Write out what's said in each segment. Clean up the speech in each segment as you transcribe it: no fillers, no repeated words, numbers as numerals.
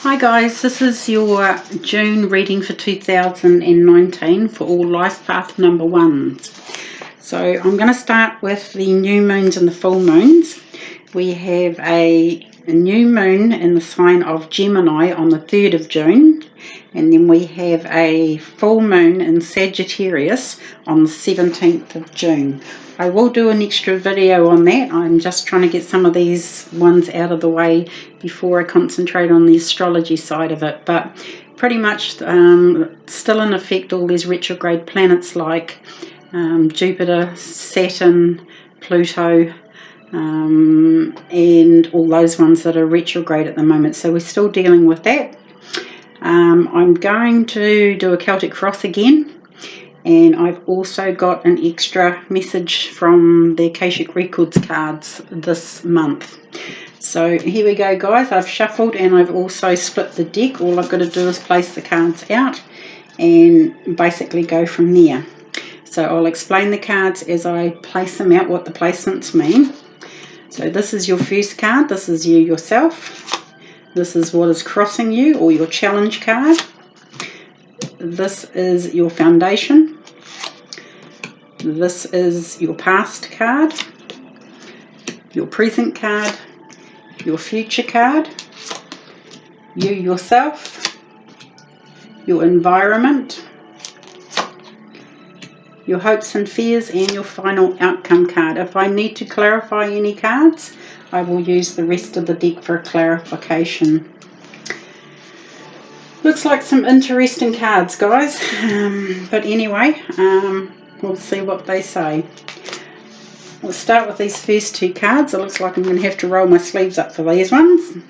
Hi guys, this is your June reading for 2019 for all life path number ones. So I'm going to start with the new moons and the full moons. We have a new moon in the sign of Gemini on the 3rd of June, and then we have a full moon in Sagittarius on the 17th of June. I will do an extra video on that. I'm just trying to get some of these ones out of the way before I concentrate on the astrology side of it. But pretty much still in effect all these retrograde planets like Jupiter, Saturn, Pluto, and all those ones that are retrograde at the moment. So we're still dealing with that. I'm going to do a Celtic cross again. And I've also got an extra message from the Akashic Records cards this month. So here we go guys, I've shuffled and I've also split the deck. All I've got to do is place the cards out and basically go from there. So I'll explain the cards as I place them out, what the placements mean. So this is your first card, this is you yourself. This is what is crossing you, or your challenge card. This is your foundation. This is your past card, your present card, your future card, you yourself, your environment, your hopes and fears, and your final outcome card. If I need to clarify any cards, I will use the rest of the deck for a clarification. Looks like some interesting cards, guys, but anyway, we'll see what they say. We'll start with these first two cards. It looks like I'm going to have to roll my sleeves up for these ones.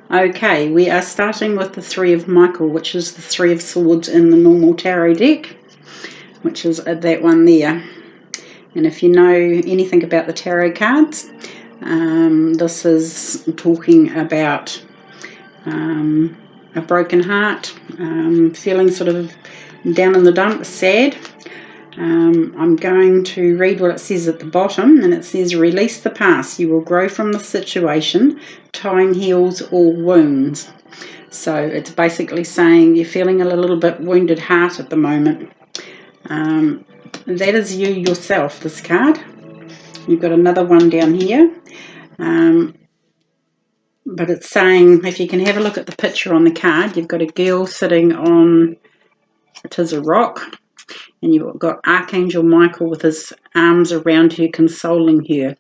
Okay, we are starting with the Three of Michael, which is the Three of Swords in the normal tarot deck, which is that one there. And if you know anything about the tarot cards, this is talking about a broken heart, feeling sort of down in the dumps, sad. I'm going to read what it says at the bottom, and it says, release the past, you will grow from the situation, time heals all wounds. So it's basically saying you're feeling a little bit wounded heart at the moment. That is you yourself, this card. You've got another one down here. But it's saying, if you can have a look at the picture on the card, you've got a girl sitting on, it is a rock, and you've got Archangel Michael with his arms around her, consoling her.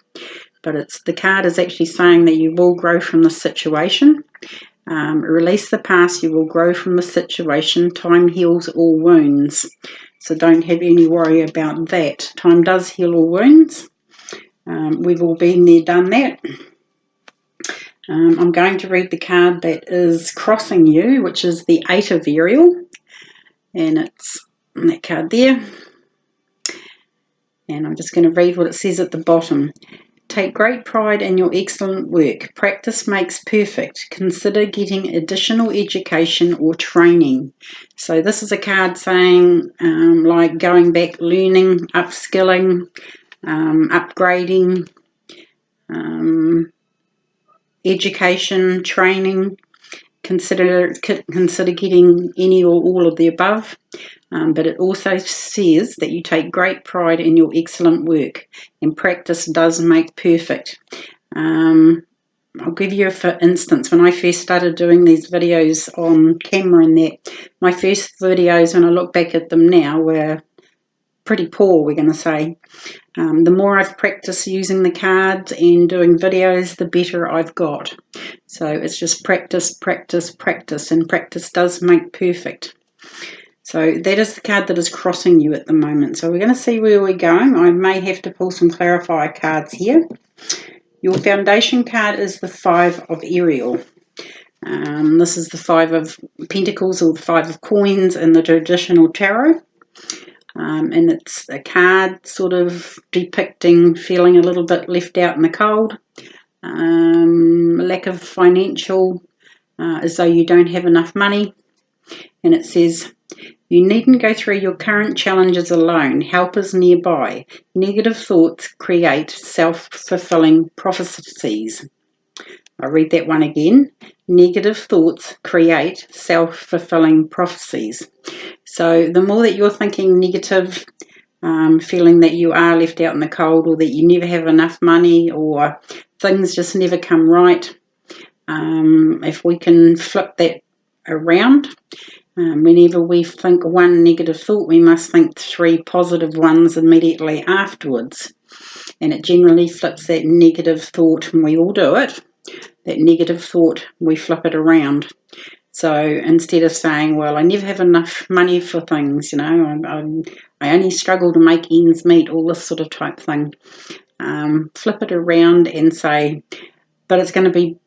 But the card is actually saying that you will grow from the situation. Release the past, you will grow from the situation. Time heals all wounds. So don't have any worry about that. Time does heal all wounds. We've all been there, done that. I'm going to read the card that is crossing you, which is the Eight of Ariel, and it's that card there. And I'm just going to read what it says at the bottom. Take great pride in your excellent work. Practice makes perfect. Consider getting additional education or training. So this is a card saying like going back, learning, upskilling, upgrading, education, training. Consider getting any or all of the above. But it also says that you take great pride in your excellent work, and practice does make perfect. I'll give you, for instance, when I first started doing these videos on camera and that, my first videos, when I look back at them now, were pretty poor, we're going to say. The more I've practiced using the cards and doing videos, the better I've got. So it's just practice, practice, practice, and practice does make perfect. So that is the card that is crossing you at the moment. So we're going to see where we're going. I may have to pull some clarifier cards here. Your foundation card is the Five of Ariel. This is the Five of Pentacles, or the Five of Coins in the traditional tarot. And it's a card sort of depicting feeling a little bit left out in the cold, lack of financial, as though you don't have enough money. And it says, you needn't go through your current challenges alone. Help is nearby. Negative thoughts create self-fulfilling prophecies. I read that one again. Negative thoughts create self-fulfilling prophecies. So the more that you're thinking negative, feeling that you are left out in the cold, or that you never have enough money, or things just never come right, if we can flip that around, whenever we think one negative thought, we must think 3 positive ones immediately afterwards. And it generally flips that negative thought, and we all do it. That negative thought, we flip it around. So instead of saying, well, I never have enough money for things, you know, I only struggle to make ends meet, all this sort of type thing, flip it around and say, but it's going to be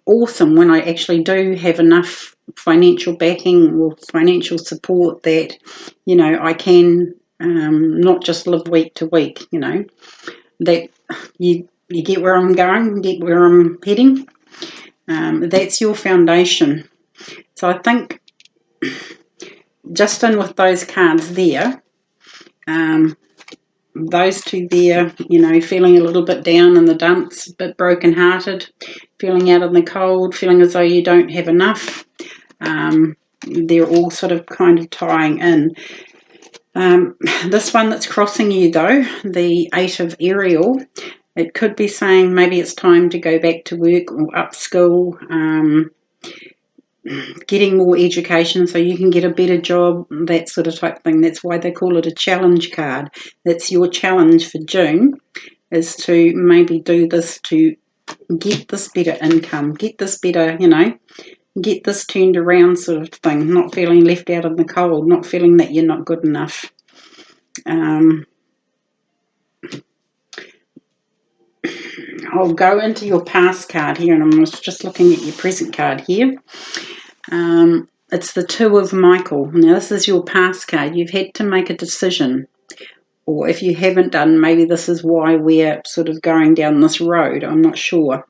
awesome when I actually do have enough financial backing or financial support that, you know, I can not just live week to week, you know, that you get where I'm going, get where I'm heading. That's your foundation. So I think just in with those cards there, those two there, you know, feeling a little bit down in the dumps, a bit broken-hearted, feeling out in the cold, feeling as though you don't have enough, they're all sort of kind of tying in. This one that's crossing you, though, the 8 of Ariel, it could be saying maybe it's time to go back to work or upskill, getting more education so you can get a better job, that sort of type thing. That's why they call it a challenge card. That's your challenge for June, is to maybe do this to get this better income, get this better, you know, get this turned around sort of thing, not feeling left out in the cold, not feeling that you're not good enough. I'll go into your past card here, and I'm just looking at your present card here. It's the 2 of Michael. Now, this is your past card. You've had to make a decision. Or if you haven't done, maybe this is why we're sort of going down this road. I'm not sure.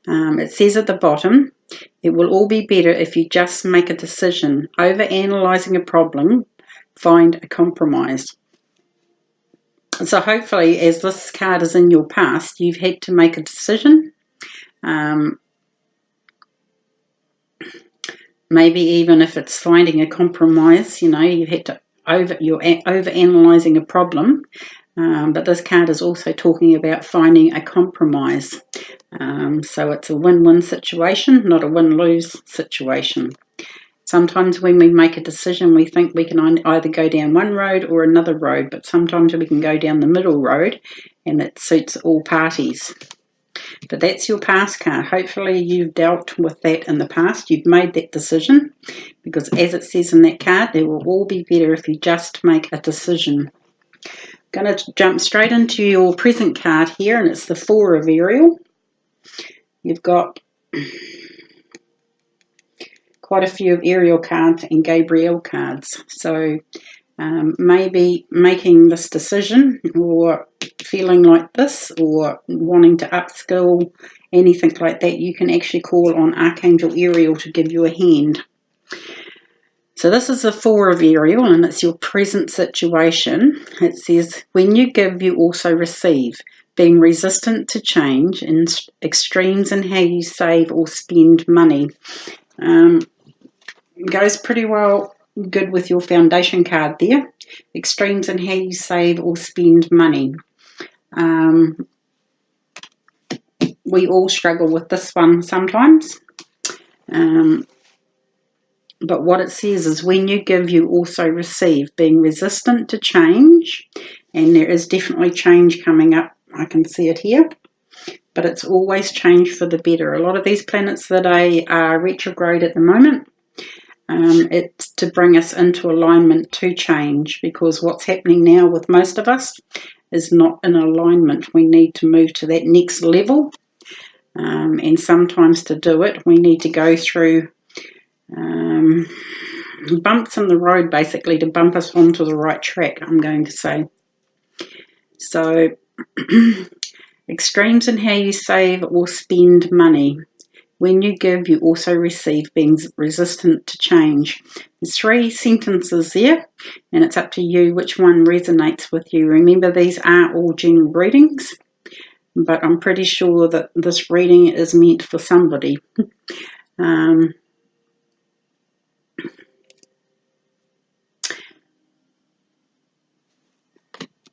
It says at the bottom, it will all be better if you just make a decision. Over-analysing a problem, find a compromise. So hopefully, as this card is in your past, you've had to make a decision. Maybe even if it's finding a compromise, you know, you've had to you're over-analysing a problem. But this card is also talking about finding a compromise. So it's a win-win situation, not a win-lose situation. Sometimes when we make a decision, we think we can either go down one road or another road, but sometimes we can go down the middle road, and it suits all parties. But that's your past card. Hopefully you've dealt with that in the past. You've made that decision, because as it says in that card, they will all be better if you just make a decision. I'm going to jump straight into your present card here, and it's the 4 of Ariel. You've got quite a few of Ariel cards and Gabriel cards. So maybe making this decision, or feeling like this, or wanting to upskill, anything like that, you can actually call on Archangel Ariel to give you a hand. So this is the 4 of Ariel, and it's your present situation. It says, when you give, you also receive. Being resistant to change, and extremes in how you save or spend money. Goes pretty well good with your foundation card there. Extremes in how you save or spend money. We all struggle with this one sometimes. But what it says is, when you give, you also receive. Being resistant to change, and there is definitely change coming up. I can see it here. But it's always change for the better. A lot of these planets today are retrograde at the moment. It's to bring us into alignment to change, because what's happening now with most of us is not in alignment. We need to move to that next level, and sometimes to do it, we need to go through bumps in the road, basically, to bump us onto the right track, I'm going to say. So extremes in how you save or spend money. When you give, you also receive. Being resistant to change. There's 3 sentences there, and it's up to you which one resonates with you. Remember, these are all general readings. but I'm pretty sure that this reading is meant for somebody.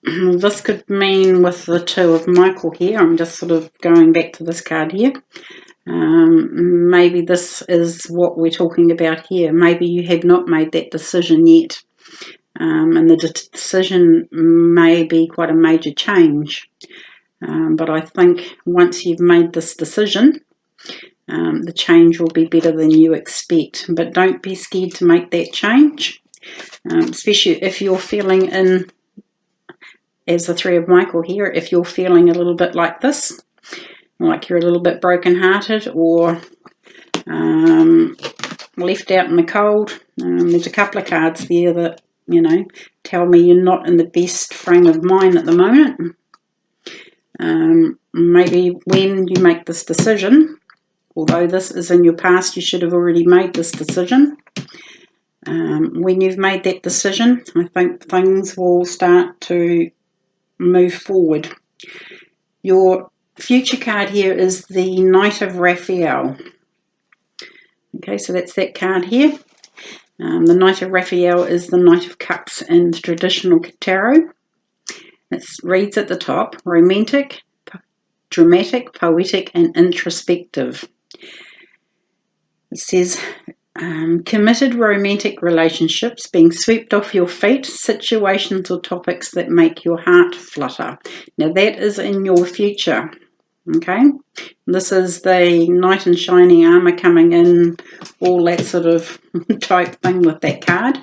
This could mean with the Two of Michael here, I'm just sort of going back to this card here. Maybe this is what we're talking about here. Maybe you have not made that decision yet. And the decision may be quite a major change. But I think once you've made this decision, the change will be better than you expect. But don't be scared to make that change, especially if you're feeling in, as the Three of Michael here, if you're feeling a little bit like this, like you're a little bit broken-hearted or left out in the cold. There's a couple of cards there that, you know, tell me you're not in the best frame of mind at the moment. Maybe when you make this decision, although this is in your past, you should have already made this decision. When you've made that decision, I think things will start to move forward. Your future card here is the Knight of Raphael. Okay, so that's that card here. The Knight of Raphael is the Knight of Cups in the traditional tarot. It reads at the top, romantic, dramatic, poetic, and introspective. It says, committed romantic relationships, being swept off your feet, situations or topics that make your heart flutter. Now that is in your future, okay? This is the knight in shining armor coming in, all that sort of type thing with that card.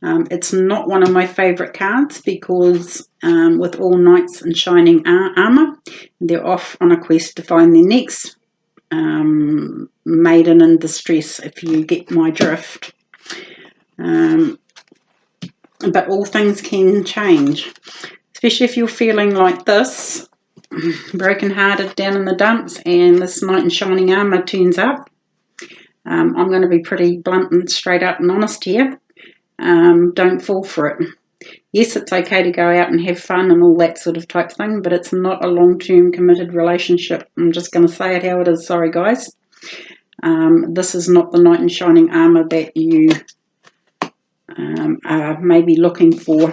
It's not one of my favorite cards because with all knights in shining armor, they're off on a quest to find their next maiden in distress, if you get my drift. But all things can change, especially if you're feeling like this, broken-hearted, down in the dumps, and this knight in shining armor turns up. I'm going to be pretty blunt and straight up and honest here. Don't fall for it. Yes, it's okay to go out and have fun and all that sort of type thing, but it's not a long-term committed relationship. I'm just going to say it how it is. Sorry, guys. This is not the knight in shining armor that you are maybe looking for.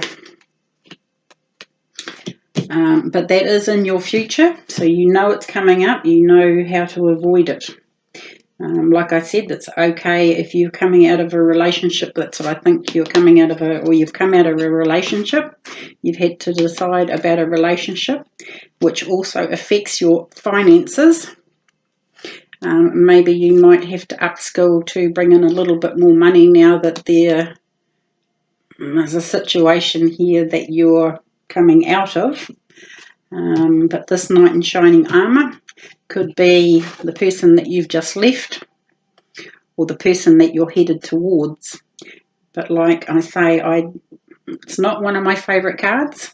But that is in your future, so you know it's coming up. You know how to avoid it. Like I said, it's okay if you're coming out of a relationship. That's what I think you're coming out of, or you've come out of a relationship. You've had to decide about a relationship, which also affects your finances. Maybe you might have to upskill to bring in a little bit more money now that there's a situation here that you're coming out of. But this knight in shining armor could be the person that you've just left or the person that you're headed towards. But like I say, it's not one of my favourite cards,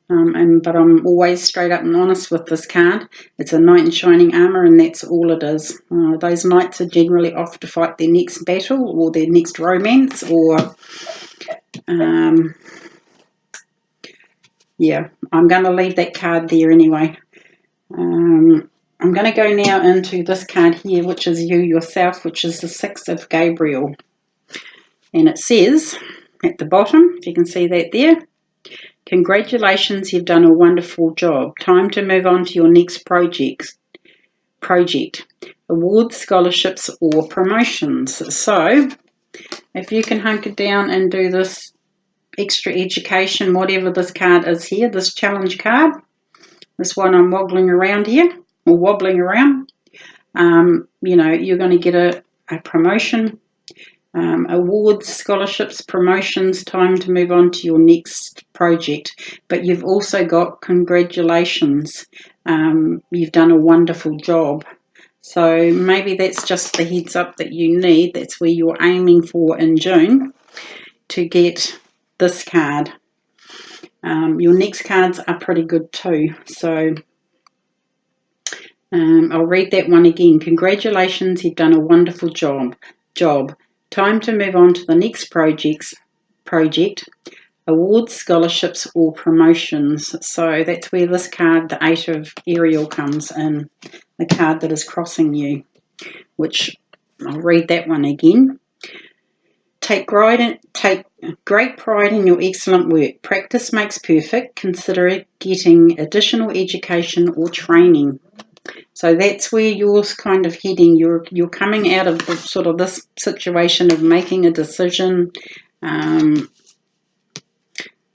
but I'm always straight up and honest with this card. It's a knight in shining armor, and that's all it is. Those knights are generally off to fight their next battle or their next romance, or yeah, I'm going to leave that card there anyway. I'm going to go now into this card here, which is you yourself, which is the Six of Gabriel. And it says at the bottom, if you can see that there, congratulations, you've done a wonderful job. Time to move on to your next project. Awards, scholarships, or promotions. So, if you can hunker down and do this extra education, whatever this card is here, this challenge card, this one I'm wobbling around here, or wobbling around, you know, you're going to get a promotion, awards, scholarships, promotions, time to move on to your next project. But you've also got congratulations, you've done a wonderful job. So maybe that's just the heads up that you need. That's where you're aiming for in June to get this card. Your next cards are pretty good too. So I'll read that one again. Congratulations, you've done a wonderful job. Time to move on to the next project. awards, scholarships or promotions. So that's where this card, the 8 of Ariel, comes in, the card that is crossing you, which I'll read that one again. Take great pride in your excellent work. Practice makes perfect. Consider getting additional education or training. So that's where you're kind of heading. You're coming out of sort of this situation of making a decision,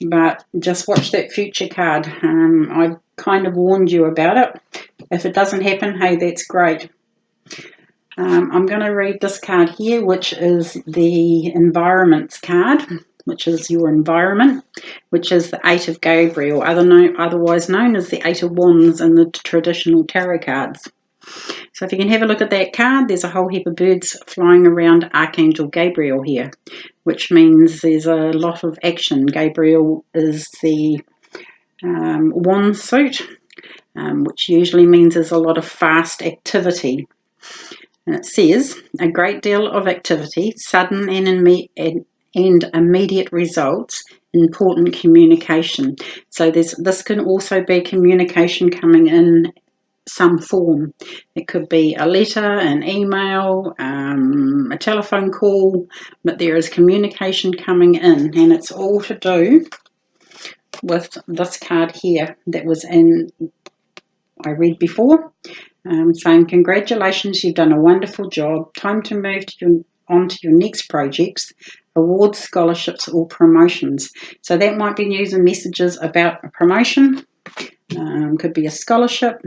but just watch that future card. I kind of warned you about it. If it doesn't happen, hey, that's great. I'm going to read this card here, which is the environments card, which is your environment, which is the 8 of Gabriel, otherwise known as the 8 of Wands in the traditional tarot cards. So if you can have a look at that card, there's a whole heap of birds flying around Archangel Gabriel here, which means there's a lot of action. Gabriel is the wand suit, which usually means there's a lot of fast activity. And it says, a great deal of activity, sudden and immediate results, important communication. So this can also be communication coming in some form. It could be a letter, an email, a telephone call, but there is communication coming in, and it's all to do with this card here that was in, I read before, saying congratulations, you've done a wonderful job, time to move on to your next projects, awards, scholarships or promotions. So that might be news and messages about a promotion, could be a scholarship,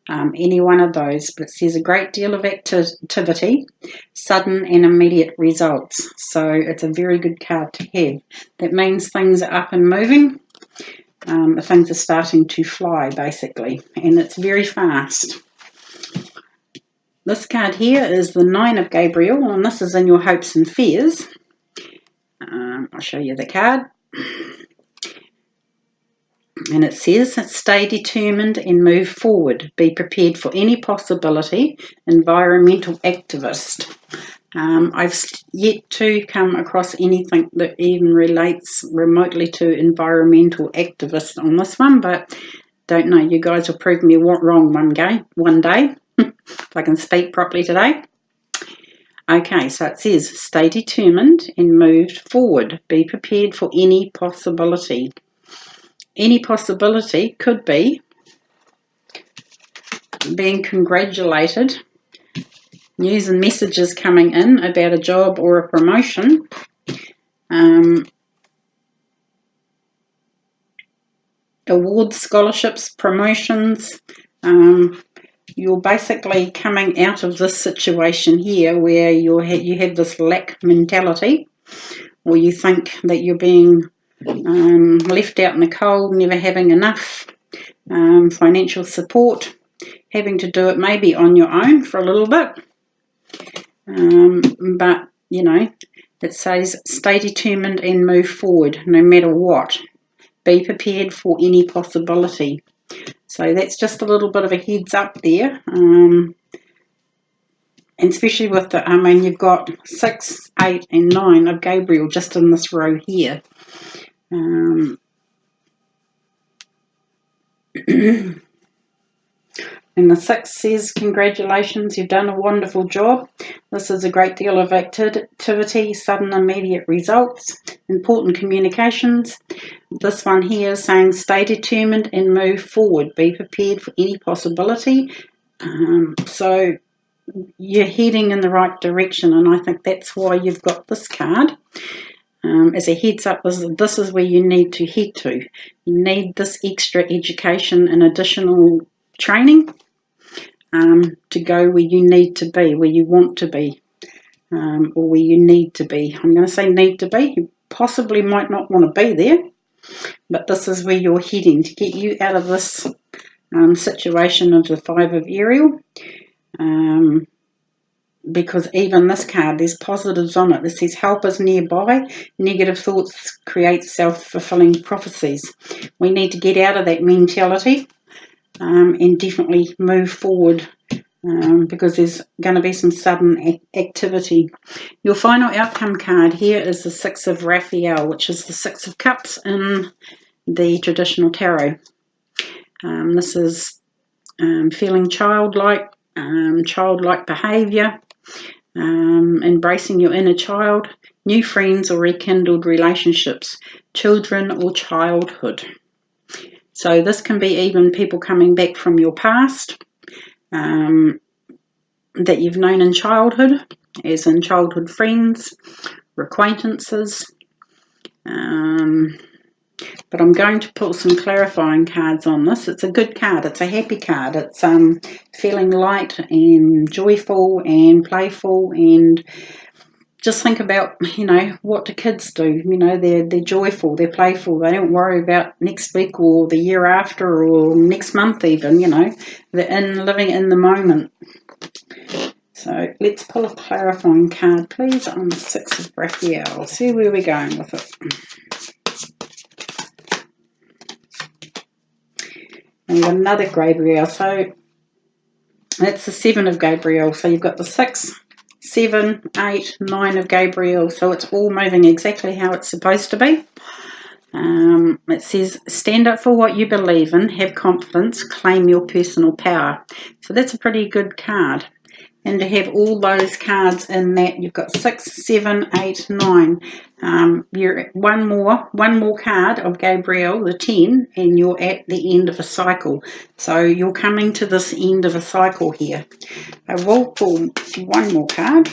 any one of those, but it says a great deal of activity, sudden and immediate results. So it's a very good card to have. That means things are up and moving, things are starting to fly basically, and it's very fast. This card here is the 9 of Gabriel, and this is in your hopes and fears. I'll show you the card. And it says, stay determined and move forward. Be prepared for any possibility. Environmental activist. I've yet to come across anything that even relates remotely to environmental activist on this one, but don't know. You guys will prove me wrong one day, if I can speak properly today. Okay, so it says, stay determined and move forward. Be prepared for any possibility. Any possibility could be being congratulated, news and messages coming in about a job or a promotion, awards, scholarships, promotions. You're basically coming out of this situation here where you have this lack mentality, or you think that you're being left out in the cold, never having enough financial support, having to do it maybe on your own for a little bit. But, you know, it says stay determined and move forward no matter what. Be prepared for any possibility. So that's just a little bit of a heads up there. And especially with the, you've got 6, 8 and 9 of Gabriel just in this row here. And the 6 says, congratulations, you've done a wonderful job. This is a great deal of activity, sudden immediate results, important communications. This one here is saying, stay determined and move forward. Be prepared for any possibility. So you're heading in the right direction, and I think that's why you've got this card. As a heads up, this is where you need to head to. You need this extra education and additional training to go where you need to be, where you want to be, or where you need to be. I'm going to say need to be. You possibly might not want to be there, but this is where you're heading to get you out of this situation of the 5 of Ariel. Because even this card, there's positives on it. It says help is nearby. Negative thoughts create self-fulfilling prophecies. We need to get out of that mentality and definitely move forward because there's going to be some sudden activity. Your final outcome card here is the Six of Raphael, which is the Six of Cups in the traditional tarot. This is feeling childlike behaviour, embracing your inner child, new friends or rekindled relationships, children or childhood. So this can be even people coming back from your past that you've known in childhood, as in childhood friends or acquaintances. But I'm going to put some clarifying cards on this. It's a good card. It's a happy card. It's feeling light and joyful and playful, and just think about, what do kids do? They're joyful, they're playful. They don't worry about next week or the year after or next month even, They're living in the moment. So let's pull a clarifying card, please, on the Six of Raphael. See where we're going with it. And we've got another Gabriel. So that's the Seven of Gabriel. So you've got the 6, 7, 8, 9 of Gabriel. So it's all moving exactly how it's supposed to be. It says, stand up for what you believe in, have confidence, claim your personal power. So that's a pretty good card. And to have all those cards in that, you've got 6, 7, 8, 9. You're one more card of Gabriel, the 10, and you're at the end of a cycle. So you're coming to this end of a cycle here. I will pull one more card.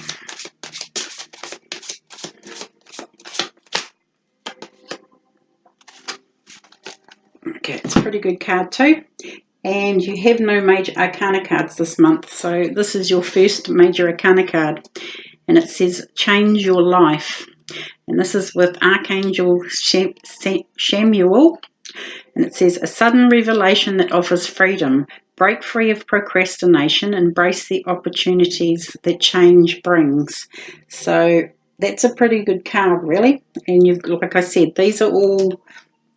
Okay, it's a pretty good card too. And you have no major arcana cards this month, so this is your first major arcana card, and it says change your life, and this is with Archangel Chamuel, and it says a sudden revelation that offers freedom, break free of procrastination, embrace the opportunities that change brings. So that's a pretty good card, really. And you've, like I said, these are all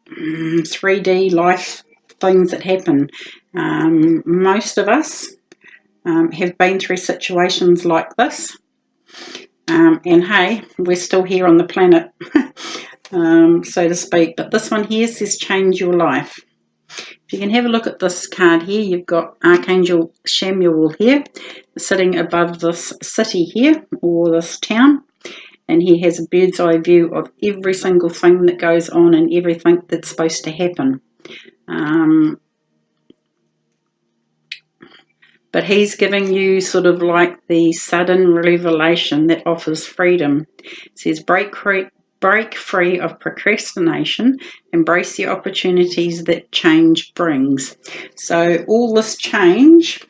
3D life things that happen. Most of us have been through situations like this, and hey, we're still here on the planet, so to speak. But this one here says change your life. If you can have a look at this card here, you've got Archangel Chamuel here sitting above this city here, or this town, and he has a bird's eye view of every single thing that goes on and everything that's supposed to happen. But he's giving you sort of like the sudden revelation that offers freedom. It says break free of procrastination, embrace the opportunities that change brings. So all this change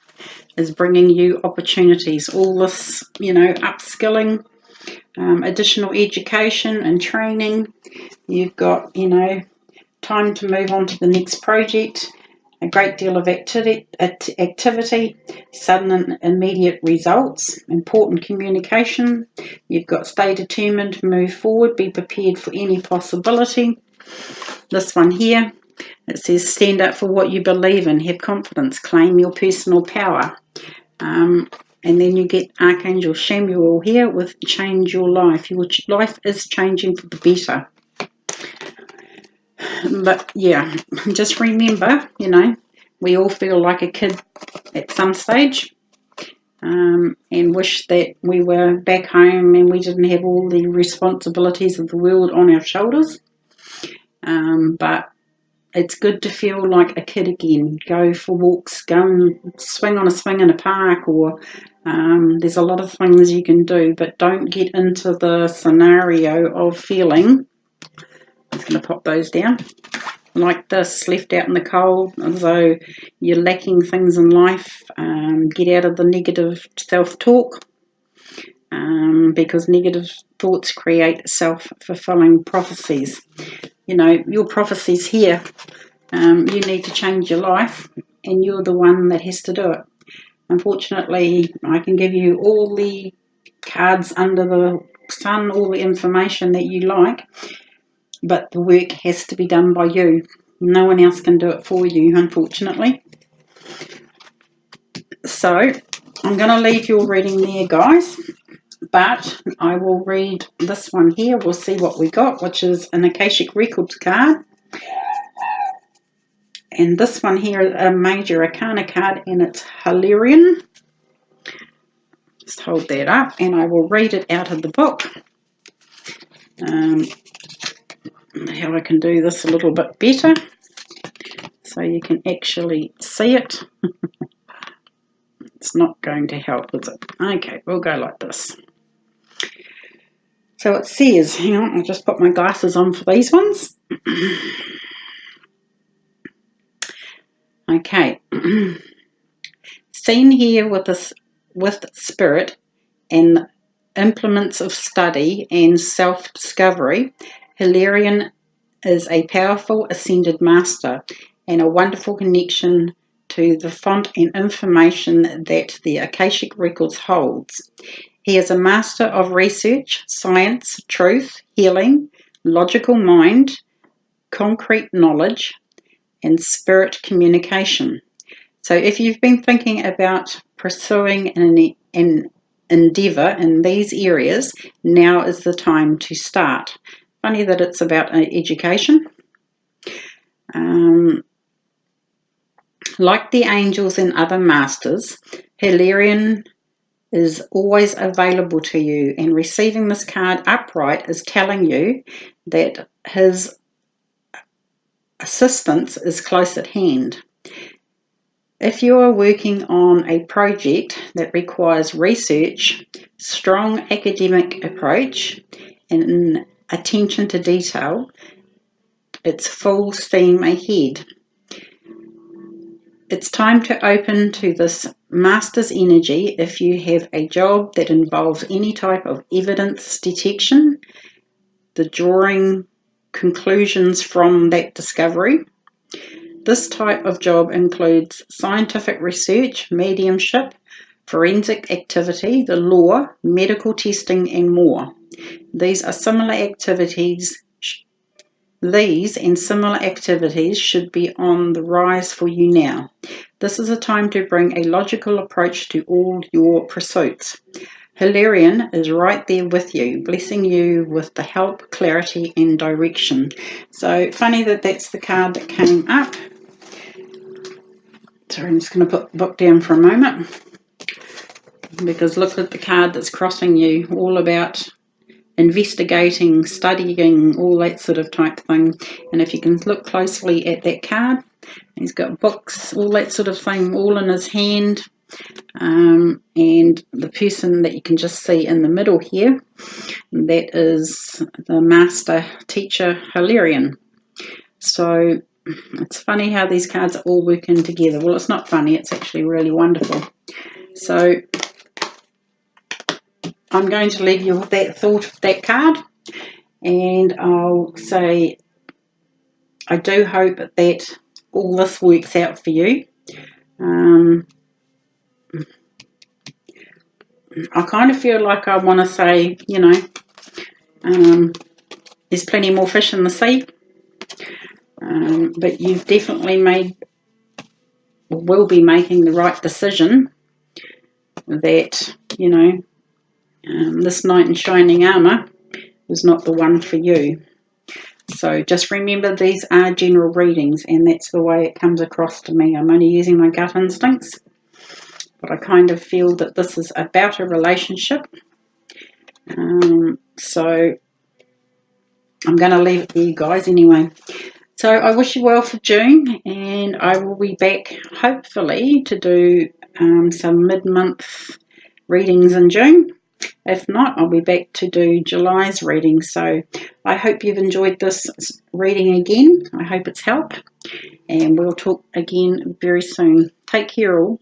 is bringing you opportunities. All this, upskilling, additional education and training. You've got, time to move on to the next project. A great deal of activity, sudden and immediate results, important communication. You've got stay determined, move forward, be prepared for any possibility. This one here, it says stand up for what you believe in, have confidence, claim your personal power. And then you get Archangel Chamuel here with change your life. Your life is changing for the better. But yeah, just remember, we all feel like a kid at some stage, and wish that we were back home and we didn't have all the responsibilities of the world on our shoulders. But it's good to feel like a kid again. Go for walks, go and swing on a swing in a park, or there's a lot of things you can do, but don't get into the scenario of feeling, I'm just going to pop those down, like this, left out in the cold, as though you're lacking things in life. Get out of the negative self-talk, because negative thoughts create self-fulfilling prophecies. Your prophecies here. You need to change your life, and you're the one that has to do it. Unfortunately, I can give you all the cards under the sun, all the information that you like, but the work has to be done by you. No one else can do it for you, unfortunately. So I'm going to leave your reading there, guys, but I will read this one here. We'll see what we got, which is an Akashic Records card. And this one here is a Major Arcana card, and it's Hilarion. Just hold that up, and I will read it out of the book. How I can do this a little bit better so you can actually see it. It's not going to help, is it? Okay, we'll go like this. So it says, hang on, I'll just put my glasses on for these ones. Okay. Seen here with spirit and implements of study and self-discovery, Hilarion is a powerful ascended master and a wonderful connection to the font and information that the Akashic Records holds. He is a master of research, science, truth, healing, logical mind, concrete knowledge, and spirit communication. So if you've been thinking about pursuing an endeavour in these areas, now is the time to start. Funny that it's about education. Like the angels and other masters, Hilarion is always available to you, and receiving this card upright is telling you that his assistance is close at hand. If you are working on a project that requires research, strong academic approach, and attention to detail, it's full steam ahead. It's time to open to this master's energy if you have a job that involves any type of evidence detection, the drawing conclusions from that discovery. This type of job includes scientific research, mediumship, forensic activity, the law, medical testing, and more. These and similar activities should be on the rise for you now. This is a time to bring a logical approach to all your pursuits. Hilarion is right there with you, blessing you with the help, clarity, and direction. So funny that that's the card that came up. So I'm just going to put the book down for a moment, because look at the card that's crossing you, all about investigating, studying, all that sort of type thing. And if you can look closely at that card, he's got books, all that sort of thing, all in his hand. And the person that you can just see in the middle here, that is the master teacher Hilarion. So it's funny how these cards are all working together. Well, it's not funny, it's actually really wonderful. So I'm going to leave you with that thought of that card, and I'll say I do hope that all this works out for you. I kind of feel like I want to say, you know, there's plenty more fish in the sea. But you've definitely made, or will be making, the right decision that, you know, this knight in shining armour was not the one for you. So just remember, these are general readings, and that's the way it comes across to me. I'm only using my gut instincts, but I kind of feel that this is about a relationship. So I'm going to leave it there, guys, anyway. So I wish you well for June, and I will be back hopefully to do some mid-month readings in June. If not, I'll be back to do July's reading. So I hope you've enjoyed this reading again. I hope it's helped, and we'll talk again very soon. Take care all.